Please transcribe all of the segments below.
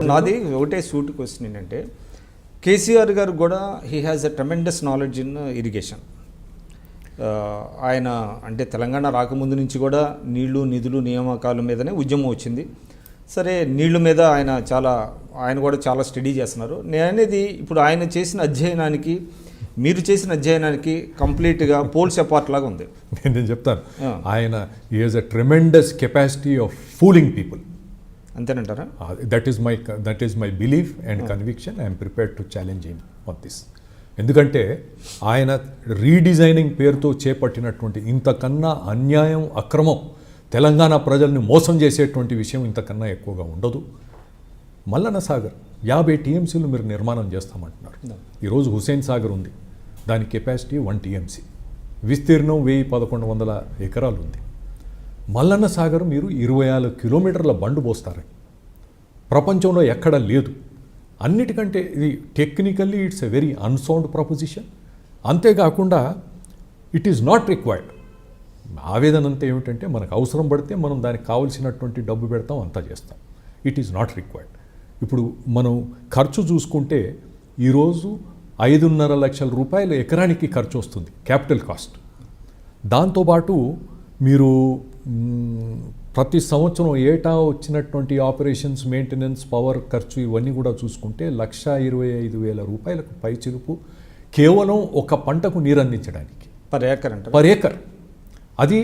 నాది ఒకటే suit question ఏంటంటే కేసీఆర్ గారు కూడా he has a tremendous knowledge in irrigation. ఆయన అంటే తెలంగాణ రాకముందు నుంచి కూడా నీళ్లు నిధులు నియామకాల మీదనే ఉద్యమం వచ్చింది. సరే, నీళ్ల మీద ఆయన కూడా చాలా స్టడీ చేస్తున్నారు. నేను అనేది ఇప్పుడు ఆయన చేసిన అధ్యయనానికి మీరు చేసిన అధ్యయనానికి కంప్లీట్గా పోల్స్ అపార్ట్ లాగా ఉంది. నేను చెప్తాను, ఆయన is a tremendous capacity of fooling people. అంతేనంటారా? That is my belief and conviction. I'm prepared to challenge him on this. ఎందుకంటే ఆయన రీడిజైనింగ్ పేరుతో చేపట్టినటువంటి ఇంతకన్నా అన్యాయం, అక్రమం, తెలంగాణ ప్రజల్ని మోసం చేసేటువంటి విషయం ఇంతకన్నా ఎక్కువగా ఉండదు. మల్లన్న సాగర్ 50 టీఎంసీలు మీరు నిర్మాణం చేస్తామంటున్నారు. ఈరోజు హుసేన్ సాగర్ ఉంది, దాని కెపాసిటీ 1 టీఎంసీ, విస్తీర్ణం 1100 ఎకరాలు ఉంది. మల్లన్న సాగర్ మీరు 24 కిలోమీటర్ల బండు పోస్తారని ప్రపంచంలో ఎక్కడ లేదు. అన్నిటికంటే ఇది technically it's a very unsound proposition. అంతేకాకుండా ఇట్ ఈస్ నాట్ రిక్వైర్డ్. ఆవేదన అంతా ఏమిటంటే మనకు అవసరం పడితే మనం దానికి కావలసినటువంటి డబ్బు పెడతాం, అంతా చేస్తాం. It is not required. ఇప్పుడు మనం ఖర్చు చూసుకుంటే ఈరోజు 5.5 లక్షల రూపాయలు ఎకరానికి ఖర్చు వస్తుంది, క్యాపిటల్ కాస్ట్. దాంతోపాటు మీరు ప్రతి సంవత్సరం ఏటా వచ్చినటువంటి ఆపరేషన్స్, మెయింటెనెన్స్, పవర్ ఖర్చు ఇవన్నీ కూడా చూసుకుంటే 1,25,000 రూపాయలకు పైచిలుపు కేవలం ఒక పంటకు నీరు అందించడానికి పర్ ఏకర్. అది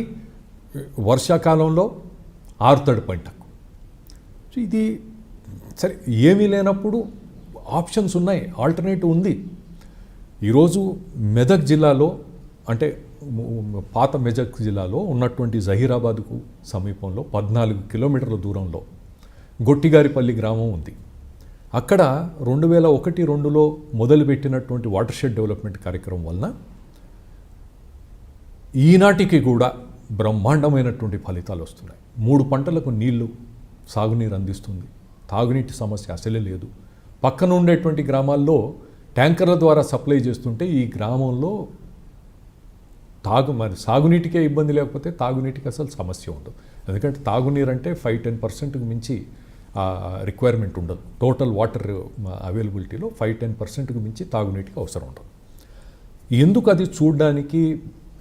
వర్షాకాలంలో ఆరుతడి పంటకు. ఇది సరే, ఏమీ లేనప్పుడు ఆప్షన్స్ ఉన్నాయి, ఆల్టర్నేటివ్ ఉంది. ఈరోజు మెదక్ జిల్లాలో, అంటే పాత మెదక్ జిల్లాలో ఉన్నటువంటి జహీరాబాద్కు సమీపంలో 14 కిలోమీటర్ల దూరంలో గొట్టిగారిపల్లి గ్రామం ఉంది. అక్కడ 2001-2లో మొదలుపెట్టినటువంటి వాటర్ షెడ్ డెవలప్మెంట్ కార్యక్రమం వలన ఈనాటికి కూడా బ్రహ్మాండమైనటువంటి ఫలితాలు వస్తున్నాయి. 3 పంటలకు నీళ్లు, సాగునీరు అందిస్తుంది. తాగునీటి సమస్య అసలే లేదు. పక్కన ఉండేటువంటి గ్రామాల్లో ట్యాంకర్ల ద్వారా సప్లై చేస్తుంటే ఈ గ్రామంలో మరి సాగునీటికే ఇబ్బంది లేకపోతే తాగునీటికి అసలు సమస్య ఉండదు. ఎందుకంటే తాగునీరు అంటే 5-10%కు మించి రిక్వైర్మెంట్ ఉండదు. టోటల్ వాటర్ అవైలబిలిటీలో 5-10%కు మించి తాగునీటికి అవసరం ఉండదు. ఎందుకు అది చూడడానికి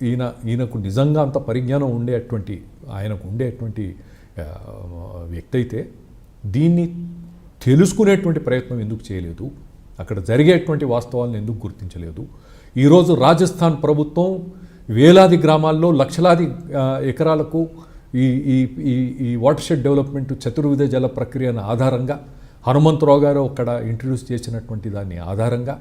ఈయనకు నిజంగా అంత పరిజ్ఞానం ఉండేటువంటి, ఆయనకు ఉండేటువంటి వ్యక్తి అయితే దీన్ని తెలుసుకునేటువంటి ప్రయత్నం ఎందుకు చేయలేదు? అక్కడ జరిగేటువంటి వాస్తవాలను ఎందుకు గుర్తించలేదు? ఈరోజు రాజస్థాన్ ప్రభుత్వం వేలాది గ్రామాల్లో లక్షలాది ఎకరాలకు ఈ వాటర్ షెడ్ డెవలప్మెంట్ చతుర్విధ జల ప్రక్రియను ఆధారంగా హనుమంతరావు గారు అక్కడ ఇంట్రడ్యూస్ చేసినటువంటి దాన్ని ఆధారంగా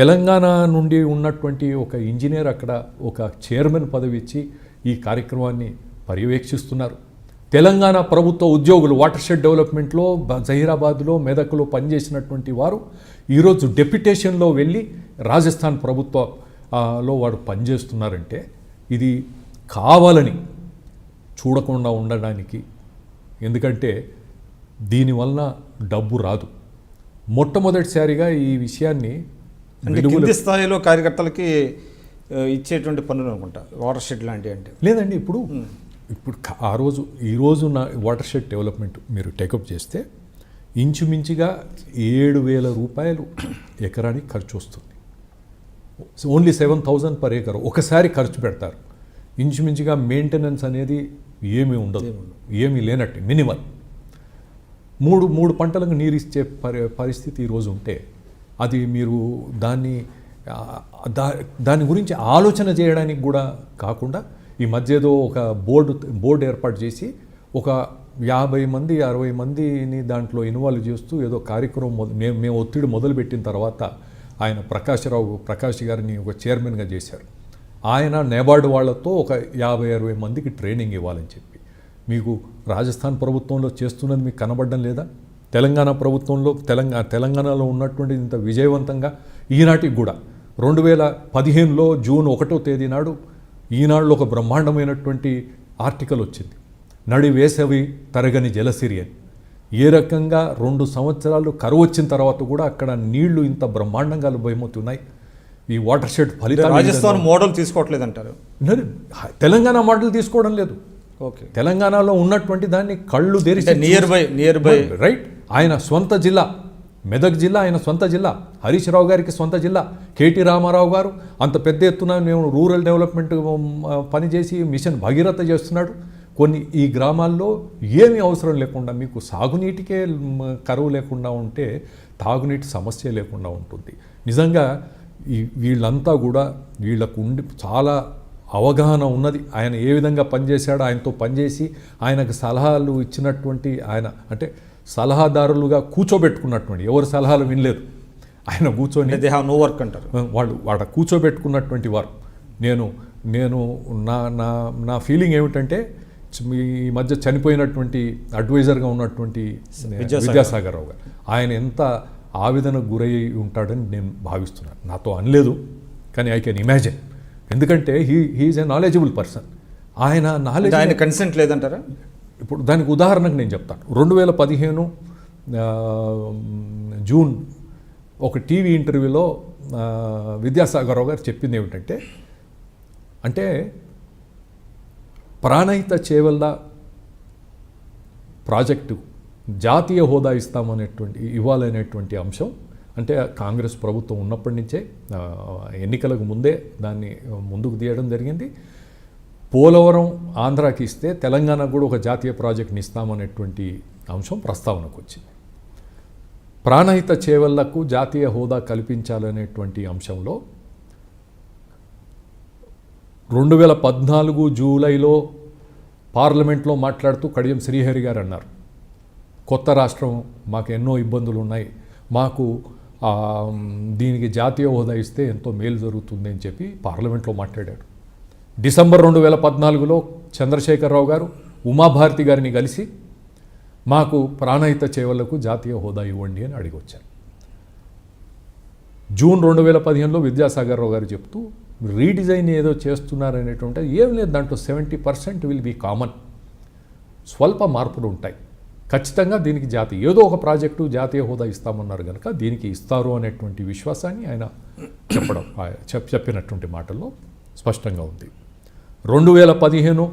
తెలంగాణ నుండి ఉన్నటువంటి ఒక ఇంజనీర్ అక్కడ ఒక చైర్మన్ పదవి ఇచ్చి ఈ కార్యక్రమాన్ని పర్యవేక్షిస్తున్నారు. తెలంగాణ ప్రభుత్వ ఉద్యోగులు వాటర్ షెడ్ డెవలప్మెంట్లో జహీరాబాద్లో, మెదక్లో పనిచేసినటువంటి వారు ఈరోజు డెప్యుటేషన్లో వెళ్ళి రాజస్థాన్ ప్రభుత్వలో వాడు పనిచేస్తున్నారంటే ఇది కావాలని చూడకుండా ఉండడానికి. ఎందుకంటే దీనివలన డబ్బు రాదు. మొట్టమొదటిసారిగా ఈ విషయాన్ని కింది స్థాయిలో కార్యకర్తలకి ఇచ్చేటువంటి పనులు అనుకుంటా వాటర్ షెడ్ లాంటివి. అంటే లేదండి, ఇప్పుడు ఈరోజు నా వాటర్ షెడ్ డెవలప్మెంట్ మీరు టేకప్ చేస్తే ఇంచుమించుగా 7,000 రూపాయలు ఎకరానికి ఖర్చు వస్తుంది. ఓన్లీ 7,000 పర్ ఏకర్ ఒకసారి ఖర్చు పెడతారు. ఇంచుమించుగా మెయింటెనెన్స్ అనేది ఏమీ ఉండదు, ఏమీ లేనట్టు మినిమల్. మూడు పంటలకు నీరు ఇచ్చే పరిస్థితి ఈరోజు ఉంటే అది మీరు దాని గురించి ఆలోచన చేయడానికి కూడా కాకుండా ఈ మధ్య ఏదో ఒక బోర్డు ఏర్పాటు చేసి ఒక 50 మంది 60 మందిని దాంట్లో ఇన్వాల్వ్ చేస్తూ ఏదో కార్యక్రమం మేము ఒత్తిడి మొదలుపెట్టిన తర్వాత ఆయన ప్రకాష్ గారిని ఒక చైర్మన్గా చేశారు. ఆయన నేబార్డు వాళ్ళతో ఒక 50-60 మందికి ట్రైనింగ్ ఇవ్వాలని చెప్పి. మీకు రాజస్థాన్ ప్రభుత్వంలో చేస్తున్నది మీకు కనబడడం లేదా? తెలంగాణ ప్రభుత్వంలో తెలంగాణలో ఉన్నటువంటి ఇంత విజయవంతంగా ఈనాటికి కూడా 2015లో జూన్ 1వ తేదీ నాడు ఈనాడులో ఒక బ్రహ్మాండమైనటువంటి ఆర్టికల్ వచ్చింది, నడి వేసవి తరగని జలసిరి అని. ఏ రకంగా 2 సంవత్సరాలు కరువు వచ్చిన తర్వాత కూడా అక్కడ నీళ్లు ఇంత బ్రహ్మాండంగా లభ్యమవుతున్నాయి. ఈ వాటర్ షెడ్ ఫలితాలు రాజస్థాన్ మోడల్ తీసుకోవట్లేదు అంటారు. తెలంగాణ మోడల్ తీసుకోవడం లేదు. ఓకే. తెలంగాణలో ఉన్నటువంటి దాన్ని కళ్ళు అంటే తెరిచి నియర్ బై రైట్. ఆయన సొంత జిల్లా మెదక్ జిల్లా, ఆయన సొంత జిల్లా. హరీష్ రావు గారికి సొంత జిల్లా. కేటీ రామారావు గారు అంత పెద్ద ఎత్తున మేము రూరల్ డెవలప్మెంట్ పనిచేసి మిషన్ భగీరథ చేస్తున్నాడు. కొన్ని ఈ గ్రామాల్లో ఏమీ అవసరం లేకుండా మీకు సాగునీటికే కరువు లేకుండా ఉంటే తాగునీటి సమస్య లేకుండా ఉంటుంది. నిజంగా వీళ్ళంతా కూడా వీళ్ళకు చాలా అవగాహన ఉన్నది. ఆయన ఏ విధంగా పనిచేశాడో, ఆయనతో పనిచేసి ఆయనకు సలహాలు ఇచ్చినటువంటి ఆయన అంటే సలహాదారులుగా కూర్చోబెట్టుకున్నటువంటి, ఎవరి సలహాలు వినలేదు, ఆయన కూర్చొని దే హావ్ నో వర్క్ అంటారు వాళ్ళు కూర్చోబెట్టుకున్నటువంటి వారు. నేను నా నా నా ఫీలింగ్ ఏమిటంటే ఈ మధ్య చనిపోయినటువంటి అడ్వైజర్గా ఉన్నటువంటి విద్యాసాగర్ రావు గారు, ఆయన ఎంత ఆవేదనకు గురై ఉంటాడని నేను భావిస్తున్నాను. నాతో అనలేదు కానీ ఐ కెన్ ఇమాజిన్. ఎందుకంటే హీఈస్ ఏ నాలెడ్జబుల్ పర్సన్. ఆయన కన్సెంట్ లేదంటారా? ఇప్పుడు దానికి ఉదాహరణకు నేను చెప్తాను. 2015 జూన్ ఒక టీవీ ఇంటర్వ్యూలో విద్యాసాగర్ రావు గారు చెప్పింది ఏమిటంటే, అంటే ప్రాణహిత చేవెళ్ళ ప్రాజెక్టు జాతీయ హోదా ఇవ్వాలనేటువంటి అంశం అంటే కాంగ్రెస్ ప్రభుత్వం ఉన్నప్పటి నుంచే ఎన్నికలకు ముందే దాన్ని ముందుకు తీయడం జరిగింది. పోలవరం ఆంధ్రాకి ఇస్తే తెలంగాణకు కూడా ఒక జాతీయ ప్రాజెక్ట్ని ఇస్తామనేటువంటి అంశం ప్రస్తావనకు వచ్చింది. ప్రాణహిత చేవెళ్లకు జాతీయ హోదా కల్పించాలనేటువంటి అంశంలో 2014 జూలైలో పార్లమెంట్లో మాట్లాడుతూ కడియం శ్రీహరి గారు అన్నారు, కొత్త రాష్ట్రం, మాకు ఎన్నో ఇబ్బందులు ఉన్నాయి, మాకు దీనికి జాతీయ హోదా ఇస్తే ఎంతో మేలు జరుగుతుంది అని చెప్పి పార్లమెంట్లో మాట్లాడాడు. డిసెంబర్ 2014లో చంద్రశేఖరరావు గారు ఉమాభారతి గారిని కలిసి మాకు ప్రాణహిత చేవళ్లకు జాతీయ హోదా ఇవ్వండి అని అడిగి వచ్చారు. జూన్ 2015లో విద్యాసాగర్ రావు గారు చెప్తూ రీడిజైన్ ఏదో చేస్తున్నారనేటువంటి ఏం లేదు, దాంట్లో 70% విల్ బీ కామన్, స్వల్ప మార్పులు ఉంటాయి, ఖచ్చితంగా దీనికి ఏదో ఒక ప్రాజెక్టు జాతీయ హోదా ఇస్తామన్నారు కనుక దీనికి ఇస్తారు అనేటువంటి విశ్వాసాన్ని ఆయన చెప్పినటువంటి మాటల్లో స్పష్టంగా ఉంది. 2015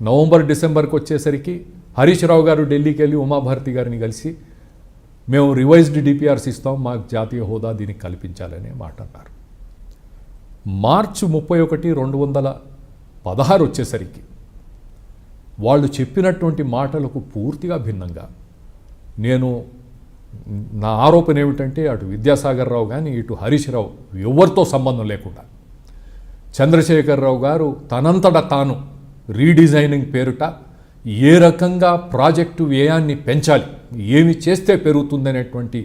నవంబర్ డిసెంబర్కి వచ్చేసరికి హరీష్ రావు గారు ఢిల్లీకి వెళ్ళి ఉమాభారతి గారిని కలిసి మేము రివైజ్డ్ డిపిఆర్స్ ఇస్తాం, మాకు జాతీయ హోదా దీనికి కల్పించాలనే మాట అన్నారు. మార్చి 31, 2016 వచ్చేసరికి వాళ్ళు చెప్పినటువంటి మాటలకు పూర్తిగా భిన్నంగా నా ఆరోపణ ఏమిటంటే అటు విద్యాసాగర్ రావు కానీ ఇటు హరీష్ రావు ఎవరితో సంబంధం లేకుండా చంద్రశేఖరరావు గారు తనంతట తాను రీడిజైనింగ్ పేరుట ఏ రకంగా ప్రాజెక్టు వ్యయాన్ని పెంచాలి, ఏమి చేస్తే పెరుగుతుందనేటువంటి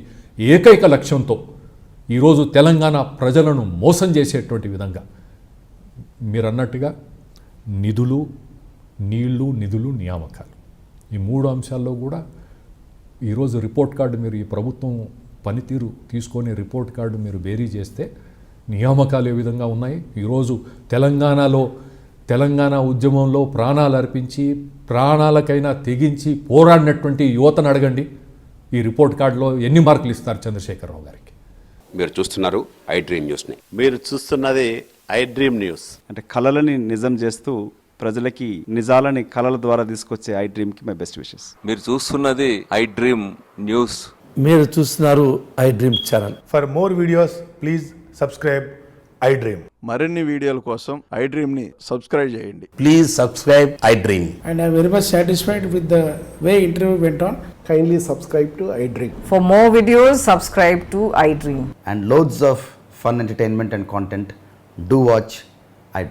ఏకైక లక్ష్యంతో ఈరోజు తెలంగాణ ప్రజలను మోసం చేసేటువంటి విధంగా మీరు అన్నట్టుగా నిధులు, నీళ్లు, నిధులు, నియామకాలు, ఈ 3 అంశాల్లో కూడా ఈరోజు రిపోర్ట్ కార్డు మీరు ఈ ప్రభుత్వం పనితీరు తీసుకొని రిపోర్ట్ కార్డు మీరు బేరీ చేస్తే నియామకాలు ఏ విధంగా ఉన్నాయి. ఈరోజు తెలంగాణ ఉద్యమంలో ప్రాణాలు అర్పించి ప్రాణాలకైనా తెగించి పోరాడినటువంటి యువతను అడగండి, ఈ రిపోర్ట్ కార్డులో ఎన్ని మార్కులు ఇస్తారు చంద్రశేఖరరావు గారికి. మీరు చూస్తున్నారు ఐ డ్రీమ్ న్యూస్ని. మీరు చూస్తున్నది ఐ డ్రీమ్ న్యూస్. అంటే కళలని నిజం చేస్తూ ప్రజలకి నిజాలని కళల ద్వారా తీసుకొచ్చే ఐ డ్రీమ్కి మై బెస్ట్ విషెస్. మీరు చూస్తున్నది ఐ డ్రీమ్ న్యూస్. మీరు చూస్తున్నారు I dream channel. For more videos, please subscribe I Dream. మరిన్ని వీడియోల కోసం ఐ డ్రీమ్ ని సబ్స్క్రైబ్ చేయండి. Please subscribe I dream. And I'm very much satisfied with the way interview went on. Kindly subscribe to I Dream. For more videos, subscribe to iDream. And loads of fun entertainment and content. Do watch I Dream.